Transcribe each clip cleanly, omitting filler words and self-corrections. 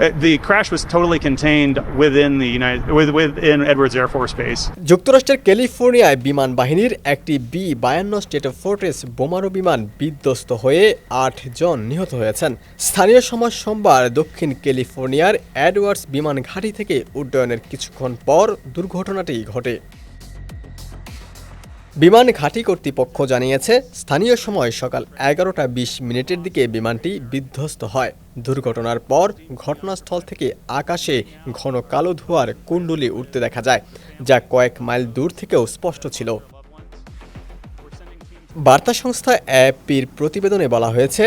The crash was totally contained within Edwards Air Force Base. যুক্তরাষ্ট্রের ক্যালিফোর্নিয়ায় বিমান বাহিনীর একটি B-52 স্ট্র্যাটোফোর্ট্রেস বোমারু বিমান বিধ্বস্ত হয়ে 8 জন নিহত হয়েছেন। স্থানীয় সময় সোমবার দক্ষিণ ক্যালিফোর্নিয়ার এডওয়ার্ডস বিমান ঘাঁটি থেকে উড্ডয়নের কিছুক্ষণ পর দুর্ঘটনাটি ঘটে। বিমান ঘাঁটি কর্তৃপক্ষ জানিয়েছে, স্থানীয় সময় সকাল 11:20 দিকে বিমানটি বিধ্বস্ত হয়। দুর্ঘটনার পর ঘটনাস্থল থেকে আকাশে ঘন কালো ধোঁয়ার কুণ্ডলী উঠতে দেখা যায়, যা কয়েক মাইল দূর থেকেও স্পষ্ট ছিল। বার্তা সংস্থা এএফপির প্রতিবেদনে বলা হয়েছে,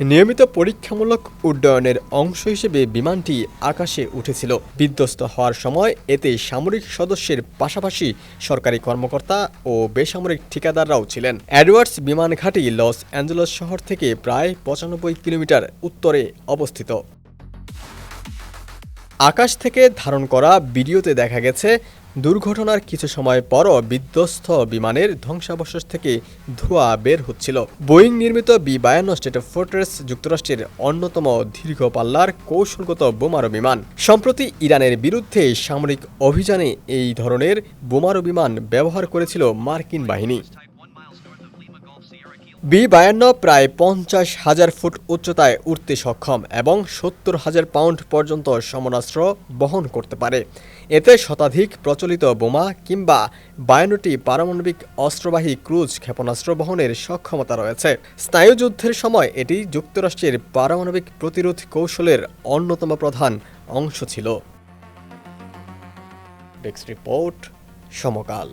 নিয়মিত পরীক্ষামূলক উড্ডয়নের অংশ হিসেবে বিমানটি আকাশে উঠেছিল। বিধ্বস্ত হওয়ার সময় এতে সামরিক সদস্যের পাশাপাশি সরকারি কর্মকর্তা ও বেসামরিক ঠিকাদাররাও ছিলেন। এডওয়ার্ডস বিমান ঘাঁটি লস অ্যাঞ্জেলস শহর থেকে প্রায় 95 কিলোমিটার উত্তরে অবস্থিত। আকাশ থেকে ধারণ করা ভিডিওতে দেখা গেছে, দুর্ঘটনার কিছু সময় পরও বিধ্বস্ত বিমানের ধ্বংসাবশেষ থেকে ধোঁয়া বের হচ্ছিল। বোয়িং নির্মিত B-52 স্ট্র্যাটোফোর্ট্রেস যুক্তরাষ্ট্রের অন্যতম দীর্ঘ পাল্লার কৌশলগত বোমারু বিমান। সম্প্রতি ইরানের বিরুদ্ধে সামরিক অভিযানে এই ধরনের বোমারু বিমান ব্যবহার করেছিল মার্কিন বাহিনী। B-52 প্রায় 50,000 ফুট উচ্চতায় উঠতে সক্ষম এবং 70,000 পাউন্ড পর্যন্ত সমরাস্ত্র বহন করতে পারে। এতে শতাধিক প্রচলিত বোমা কিংবা 52টি পারমাণবিক অস্ত্রবাহী ক্রুজ ক্ষেপণাস্ত্র বহনের সক্ষমতা রয়েছে। স্নায়ুযুদ্ধের সময় এটি যুক্তরাষ্ট্রের পারমাণবিক প্রতিরোধ কৌশলের অন্যতম প্রধান অংশ ছিল। ডেস্ক রিপোর্ট, সমকাল।